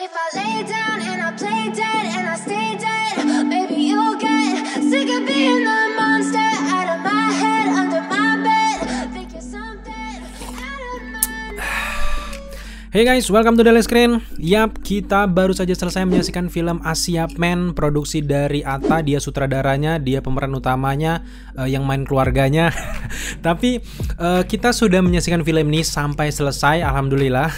if I lay down and I play dead and I stay dead, maybe you'll get sick of being the monster out of my head, under my bed. Think you're something out of my... Hey guys, welcome to Daily Screen. Yap, kita baru saja selesai menyaksikan film Asiap Man, produksi dari Atta. Dia sutradaranya, dia pemeran utamanya, yang main keluarganya. Tapi kita sudah menyaksikan film ini sampai selesai, alhamdulillah.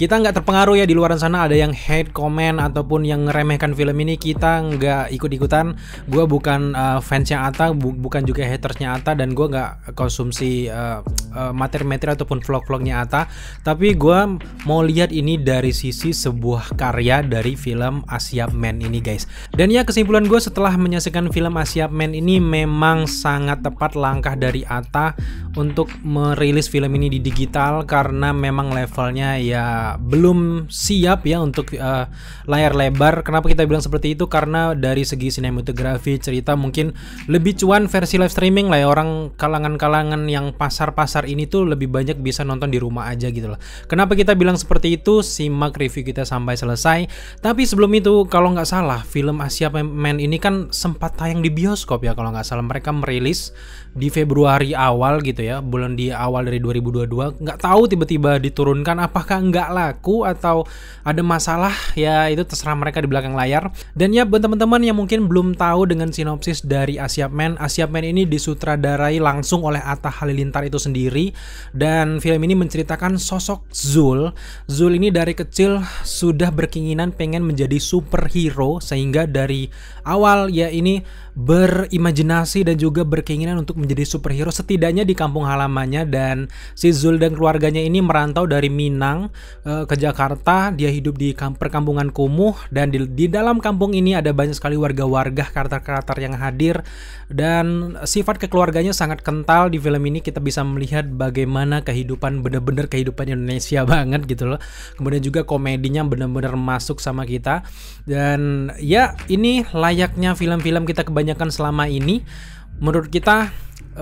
Kita nggak terpengaruh ya, di luar sana ada yang hate comment ataupun yang ngeremehkan film ini. Kita nggak ikut-ikutan. Gue bukan fansnya Atta, bukan juga hatersnya Atta, dan gue nggak konsumsi materi-materi ataupun vlog-vlognya Atta. Tapi gue mau lihat ini dari sisi sebuah karya dari film Asiap Man ini guys. Dan ya, kesimpulan gue setelah menyaksikan film Asiap Man ini, memang sangat tepat langkah dari Atta untuk merilis film ini di digital, karena memang levelnya ya belum siap ya untuk layar lebar. Kenapa kita bilang seperti itu? Karena dari segi sinematografi, cerita mungkin lebih cuan versi live streaming lah ya. Orang kalangan-kalangan yang pasar-pasar ini tuh lebih banyak bisa nonton di rumah aja gitu loh. Kenapa kita bilang seperti itu? Simak review kita sampai selesai. Tapi sebelum itu, kalau nggak salah film Asiap Man ini kan sempat tayang di bioskop ya, kalau nggak salah. Mereka merilis di Februari awal gitu ya, bulan di awal dari 2022. Nggak tahu tiba-tiba diturunkan, apakah nggak laku atau ada masalah, ya itu terserah mereka di belakang layar. Dan ya, buat teman-teman yang mungkin belum tahu dengan sinopsis dari Asiap Man ini disutradarai langsung oleh Atta Halilintar itu sendiri. Dan film ini menceritakan sosok Zul ini dari kecil sudah berkeinginan pengen menjadi superhero, sehingga dari awal ya ini berimajinasi dan juga berkeinginan untuk menjadi superhero setidaknya di kampung halamannya. Dan si Zul dan keluarganya ini merantau dari Minang ke Jakarta. Dia hidup di perkampungan kumuh, dan di dalam kampung ini ada banyak sekali warga-warga, karakter-karakter yang hadir, dan sifat kekeluarganya sangat kental. Di film ini kita bisa melihat bagaimana kehidupan, bener-bener kehidupan Indonesia banget gitu loh. Kemudian juga komedinya bener-bener masuk sama kita. Dan ya, ini layaknya film-film kita kebanyakan selama ini. Menurut kita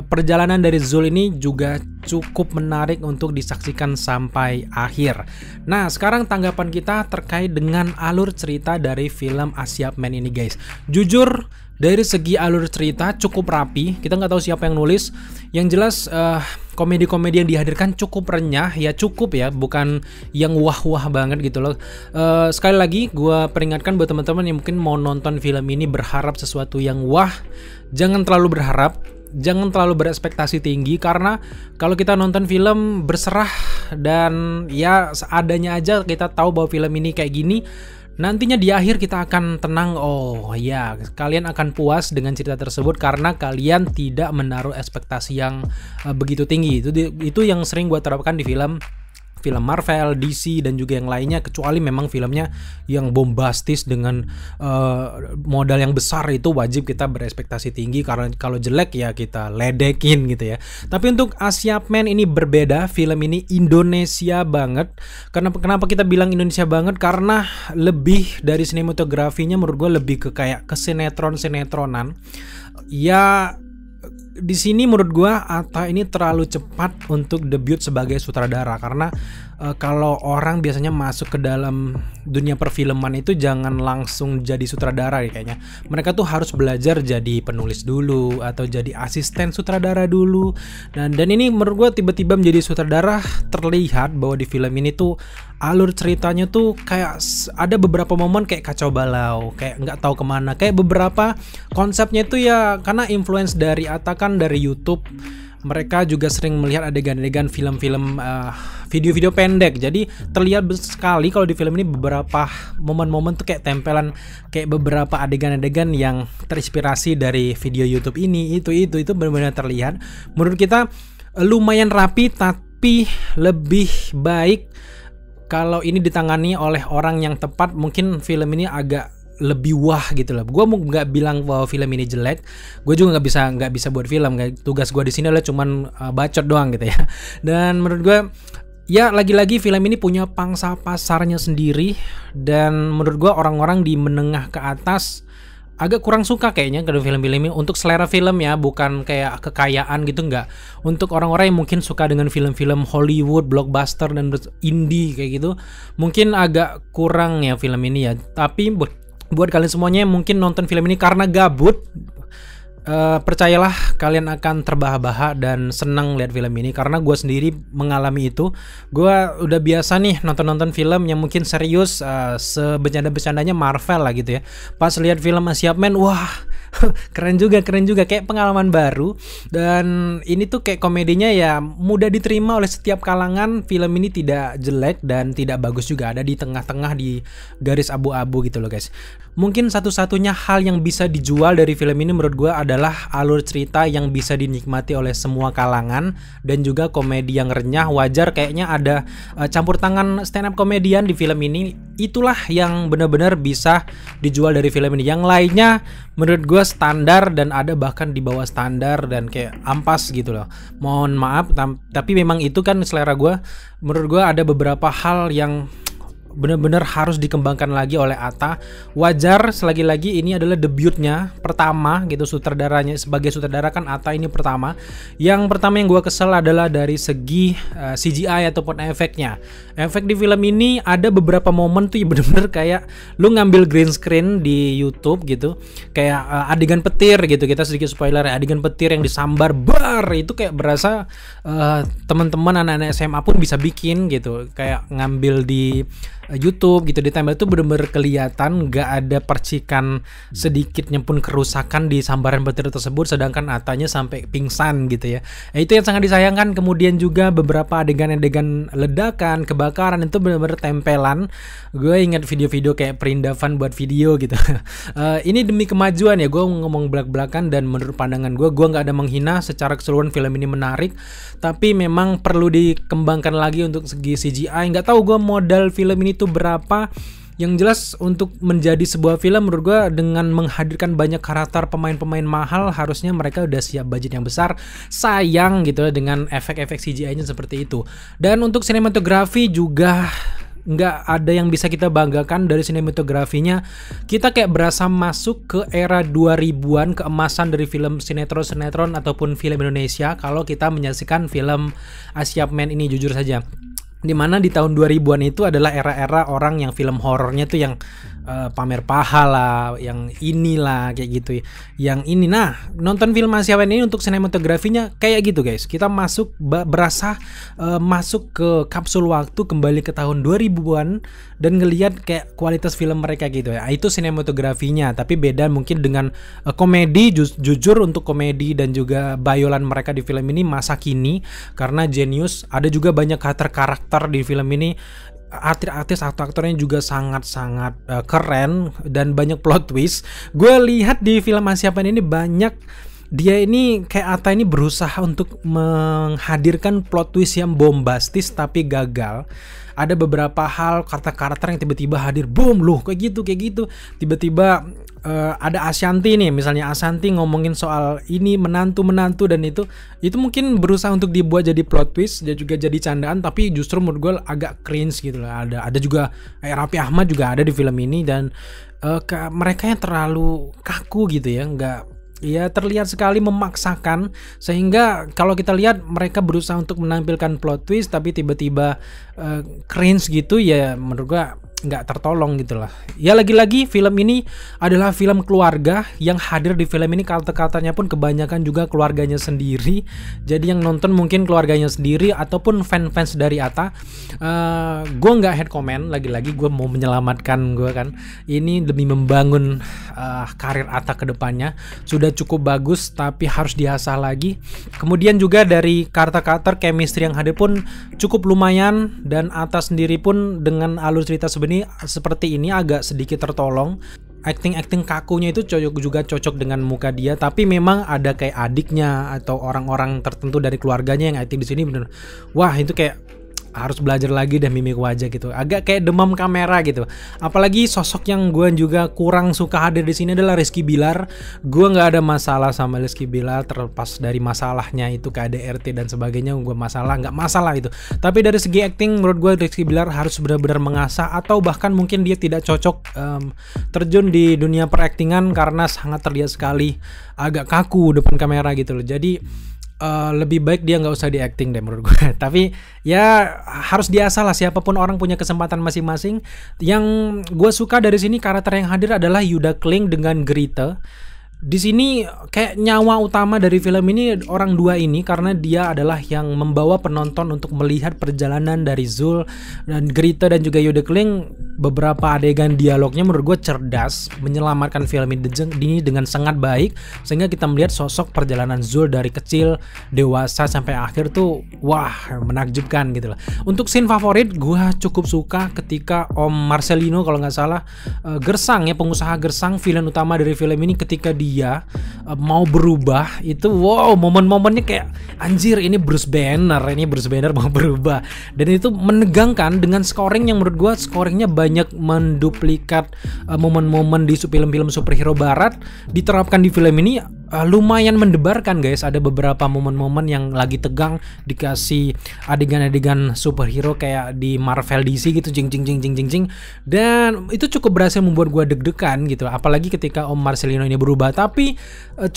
perjalanan dari Zul ini juga cukup menarik untuk disaksikan sampai akhir. Nah, sekarang tanggapan kita terkait dengan alur cerita dari film Asiap Man ini guys. Jujur, dari segi alur cerita cukup rapi. Kita nggak tahu siapa yang nulis. Yang jelas komedi-komedi yang dihadirkan cukup renyah, ya cukup ya, bukan yang wah-wah banget gitu loh. Sekali lagi gue peringatkan buat teman-teman yang mungkin mau nonton film ini berharap sesuatu yang wah, jangan terlalu berharap. Jangan terlalu berekspektasi tinggi, karena kalau kita nonton film berserah dan ya seadanya aja kita tahu bahwa film ini kayak gini, nantinya di akhir kita akan tenang. Oh ya, kalian akan puas dengan cerita tersebut karena kalian tidak menaruh ekspektasi yang begitu tinggi. Itu yang sering gue terapkan di film Marvel, DC, dan juga yang lainnya, kecuali memang filmnya yang bombastis dengan modal yang besar, itu wajib kita berekspektasi tinggi, karena kalau jelek ya kita ledekin gitu ya. Tapi untuk Asiap Man ini berbeda, film ini Indonesia banget. Kenapa kita bilang Indonesia banget? Karena lebih dari sinematografinya menurut gue lebih ke kayak ke sinetron-sinetronan. Ya, di sini menurut gue Atta ini terlalu cepat untuk debut sebagai sutradara, karena kalau orang biasanya masuk ke dalam dunia perfilman itu jangan langsung jadi sutradara ya, kayaknya mereka tuh harus belajar jadi penulis dulu atau jadi asisten sutradara dulu. Dan ini menurut gue tiba-tiba menjadi sutradara, terlihat bahwa di film ini tuh alur ceritanya tuh kayak ada beberapa momen kayak kacau balau, kayak nggak tahu kemana, kayak beberapa konsepnya itu ya karena influence dari Atta kan dari YouTube. Mereka juga sering melihat adegan-adegan film-film video-video pendek. Jadi terlihat sekali kalau di film ini beberapa momen-momen tuh kayak tempelan, kayak beberapa adegan-adegan yang terinspirasi dari video YouTube ini. Itu benar-benar terlihat. Menurut kita lumayan rapi, tapi lebih baik kalau ini ditangani oleh orang yang tepat. Mungkin film ini agak lebih wah gitu loh. Gue mau nggak bilang bahwa film ini jelek, gue juga nggak bisa buat film. Tugas gue di sini adalah cuman bacot doang gitu ya. Dan menurut gue ya lagi-lagi film ini punya pangsa pasarnya sendiri, dan menurut gue orang-orang di menengah ke atas agak kurang suka kayaknya ke film-film ini. Untuk selera film ya, bukan kayak kekayaan gitu, enggak. Untuk orang-orang yang mungkin suka dengan film-film Hollywood, blockbuster dan indie kayak gitu, mungkin agak kurang ya film ini ya. Tapi buat kalian semuanya yang mungkin nonton film ini karena gabut, percayalah kalian akan terbahak-bahak dan senang lihat film ini, karena gue sendiri mengalami itu. Gue udah biasa nih nonton film yang mungkin serius, sebercanda-bercandanya Marvel lah gitu ya. Pas lihat film Asia Man, wah keren juga kayak pengalaman baru. Dan ini tuh kayak komedinya ya mudah diterima oleh setiap kalangan. Film ini tidak jelek dan tidak bagus juga, ada di tengah-tengah di garis abu-abu gitu loh guys. Mungkin satu-satunya hal yang bisa dijual dari film ini menurut gue adalah alur cerita yang bisa dinikmati oleh semua kalangan, dan juga komedi yang renyah. Wajar kayaknya ada campur tangan stand up komedian di film ini. Itulah yang benar-benar bisa dijual dari film ini. Yang lainnya menurut gue standar, dan ada bahkan di bawah standar dan kayak ampas gitu loh. Mohon maaf, tapi memang itu kan selera gue. Menurut gue ada beberapa hal yang benar-benar harus dikembangkan lagi oleh Atta. Wajar, selagi-lagi ini adalah debutnya pertama gitu, sutradaranya sebagai sutradara kan Atta ini pertama. Yang pertama yang gue kesel adalah dari segi CGI ataupun efeknya. Efek di film ini ada beberapa momen tuh bener-bener kayak lu ngambil green screen di YouTube gitu, kayak adegan petir gitu. Kita sedikit spoiler ya, adegan petir yang disambar bar itu kayak berasa teman-teman anak-anak SMA pun bisa bikin gitu, kayak ngambil di YouTube gitu, ditambah itu benar-benar kelihatan nggak ada percikan sedikitnya pun kerusakan di sambaran petir tersebut, sedangkan Attanya sampai pingsan gitu ya. Itu yang sangat disayangkan. Kemudian juga beberapa adegan-adegan ledakan, kebakaran itu benar-benar tempelan. Gue ingat video-video kayak Perindavan buat video gitu. Ini demi kemajuan ya, gue ngomong belak-belakan, dan menurut pandangan gue nggak ada menghina. Secara keseluruhan film ini menarik, tapi memang perlu dikembangkan lagi untuk segi CGI. Nggak tahu gue modal film ini tuh berapa. Yang jelas untuk menjadi sebuah film menurut gue dengan menghadirkan banyak karakter pemain-pemain mahal, harusnya mereka udah siap budget yang besar. Sayang gitu dengan efek-efek CGI-nya seperti itu. Dan untuk sinematografi juga nggak ada yang bisa kita banggakan dari sinematografinya. Kita kayak berasa masuk ke era 2000-an, keemasan dari film sinetron-sinetron ataupun film Indonesia kalau kita menyaksikan film Asia Man ini, jujur saja. Dimana di tahun 2000-an itu adalah era-era orang yang film horornya tuh yang pamer paha lah, yang inilah kayak gitu, yang ini. Nah, nonton film Asia Man ini untuk sinematografinya kayak gitu guys. Kita masuk berasa masuk ke kapsul waktu kembali ke tahun 2000-an dan ngelihat kayak kualitas film mereka gitu ya. Itu sinematografinya, tapi beda mungkin dengan komedi. Jujur untuk komedi dan juga bayolan mereka di film ini masa kini karena jenius. Ada juga banyak karakter di film ini. Artis aktornya juga sangat-sangat keren dan banyak plot twist. Gue lihat di film Asia Man ini banyak, dia ini kayak Atta ini berusaha untuk menghadirkan plot twist yang bombastis tapi gagal. Ada beberapa hal karakter yang tiba-tiba hadir, boom loh kayak gitu. Tiba-tiba ada Ashanti nih, misalnya Ashanti ngomongin soal ini menantu dan itu mungkin berusaha untuk dibuat jadi plot twist dan juga jadi candaan, tapi justru menurut gue agak cringe gitu lah. Ada juga Raffi Ahmad juga ada di film ini, dan mereka yang terlalu kaku gitu ya, terlihat sekali memaksakan, sehingga kalau kita lihat mereka berusaha untuk menampilkan plot twist tapi tiba-tiba cringe gitu ya, menurut gua nggak tertolong gitu lah. Ya lagi-lagi film ini adalah film keluarga, yang hadir di film ini karakter-karakternya pun kebanyakan juga keluarganya sendiri. Jadi yang nonton mungkin keluarganya sendiri ataupun fans dari Atta. Gue nggak head comment, lagi-lagi gue mau menyelamatkan gue kan. Ini demi membangun karir Atta ke depannya. Sudah cukup bagus tapi harus diasah lagi. Kemudian juga dari karakter-karakter chemistry yang hadir pun cukup lumayan, dan Atta sendiri pun dengan alur cerita seperti ini agak sedikit tertolong. Acting kakunya itu cocok dengan muka dia, tapi memang ada kayak adiknya atau orang-orang tertentu dari keluarganya yang acting di sini bener. Wah, itu kayak harus belajar lagi deh mimik wajah gitu. Agak kayak demam kamera gitu. Apalagi sosok yang gue juga kurang suka hadir di sini adalah Rizky Bilar. Gue nggak ada masalah sama Rizky Bilar, terlepas dari masalahnya itu KDRT dan sebagainya. Gue nggak masalah itu. Tapi dari segi acting, menurut gue Rizky Bilar harus benar-benar mengasah, atau bahkan mungkin dia tidak cocok terjun di dunia peraktingan karena sangat terlihat sekali agak kaku depan kamera gitu loh. Jadi lebih baik dia nggak usah di acting deh menurut gue. Tapi ya harus diasah lah, siapapun orang punya kesempatan masing-masing. Yang gue suka dari sini karakter yang hadir adalah Yuda Kling dengan Grete. Di sini kayak nyawa utama dari film ini orang dua ini, karena dia adalah yang membawa penonton untuk melihat perjalanan dari Zul dan Grete dan juga Yuda Kling. Beberapa adegan dialognya menurut gue cerdas, menyelamatkan film ini dengan sangat baik, sehingga kita melihat sosok perjalanan Zul dari kecil, dewasa sampai akhir tuh wah menakjubkan gitu loh. Untuk scene favorit gue cukup suka ketika Om Marcelino kalau nggak salah, Gersang ya, pengusaha Gersang, villain utama dari film ini, ketika dia mau berubah itu wow, momen-momennya kayak anjir ini Bruce Banner mau berubah, dan itu menegangkan dengan scoring yang menurut gue scoringnya banyak menduplikat momen-momen di film-film superhero barat diterapkan di film ini. Lumayan mendebarkan guys. Ada beberapa momen-momen yang lagi tegang dikasih adegan-adegan superhero kayak di Marvel DC gitu, jing, dan itu cukup berhasil membuat gue deg-degan gitu, apalagi ketika Om Marcelino ini berubah. Tapi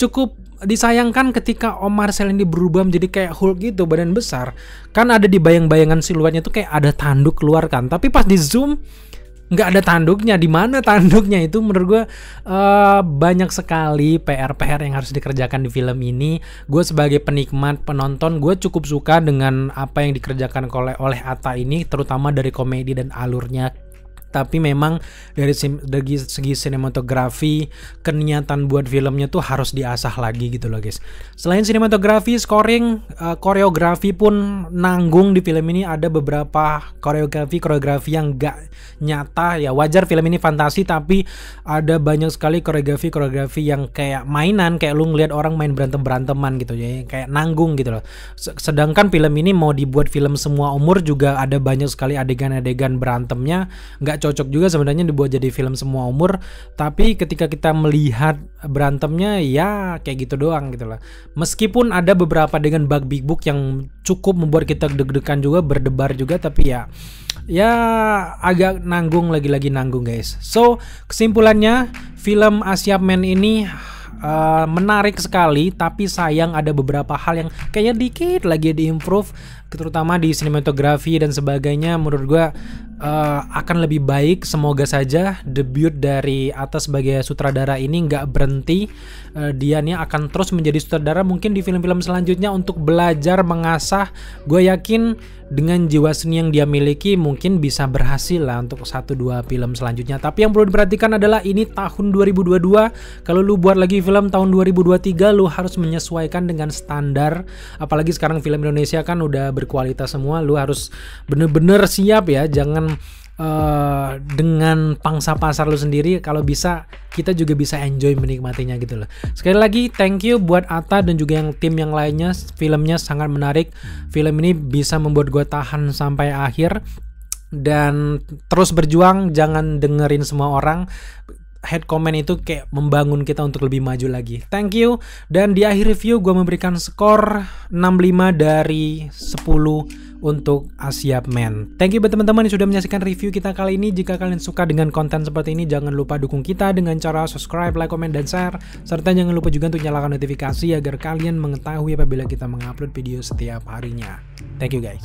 cukup disayangkan ketika Om Marcelino ini berubah menjadi kayak Hulk gitu, badan besar, kan ada di bayang-bayangan siluetnya tuh kayak ada tanduk keluar kan, tapi pas di zoom nggak ada tanduknya. Di mana tanduknya? Itu menurut gue banyak sekali PR yang harus dikerjakan di film ini. Gue sebagai penikmat penonton, gue cukup suka dengan apa yang dikerjakan oleh Atta ini, terutama dari komedi dan alurnya. Tapi memang dari segi sinematografi, keniatan buat filmnya tuh harus diasah lagi gitu loh guys. Selain sinematografi, scoring, koreografi pun nanggung di film ini. Ada beberapa koreografi yang gak nyata ya. Wajar film ini fantasi, tapi ada banyak sekali koreografi yang kayak mainan, kayak lu ngeliat orang main berantem-beranteman gitu ya, kayak nanggung gitu loh. Sedangkan film ini mau dibuat film semua umur, juga ada banyak sekali adegan-adegan berantemnya nggak cocok juga sebenarnya dibuat jadi film semua umur. Tapi ketika kita melihat berantemnya ya kayak gitu doang gitu lah. Meskipun ada beberapa adegan big book yang cukup membuat kita deg-degan juga, berdebar juga, tapi ya agak nanggung, lagi-lagi nanggung guys. So kesimpulannya, film Asia Man ini menarik sekali, tapi sayang ada beberapa hal yang kayaknya dikit lagi diimprove, terutama di sinematografi dan sebagainya. Menurut gue akan lebih baik. Semoga saja debut dari Atta sebagai sutradara ini nggak berhenti. Dia nih akan terus menjadi sutradara mungkin di film-film selanjutnya untuk belajar mengasah. Gue yakin dengan jiwa seni yang dia miliki mungkin bisa berhasil lah untuk 1-2 film selanjutnya. Tapi yang perlu diperhatikan adalah ini tahun 2022. Kalau lu buat lagi film tahun 2023, lu harus menyesuaikan dengan standar. Apalagi sekarang film Indonesia kan udah berkualitas semua. Lu harus bener-bener siap ya. Jangan dengan pangsa pasar lu sendiri. Kalau bisa kita juga bisa enjoy menikmatinya gitu loh. Sekali lagi thank you buat Atta dan juga yang tim yang lainnya. Filmnya sangat menarik. Film ini bisa membuat gue tahan sampai akhir. Dan terus berjuang, jangan dengerin semua orang. Head comment itu kayak membangun kita untuk lebih maju lagi. Thank you. Dan di akhir review gue memberikan skor 65 dari 10 untuk Asia Man. Thank you buat teman-teman yang sudah menyaksikan review kita kali ini. Jika kalian suka dengan konten seperti ini, jangan lupa dukung kita dengan cara subscribe, like, comment, dan share. Serta jangan lupa juga untuk nyalakan notifikasi agar kalian mengetahui apabila kita mengupload video setiap harinya. Thank you guys.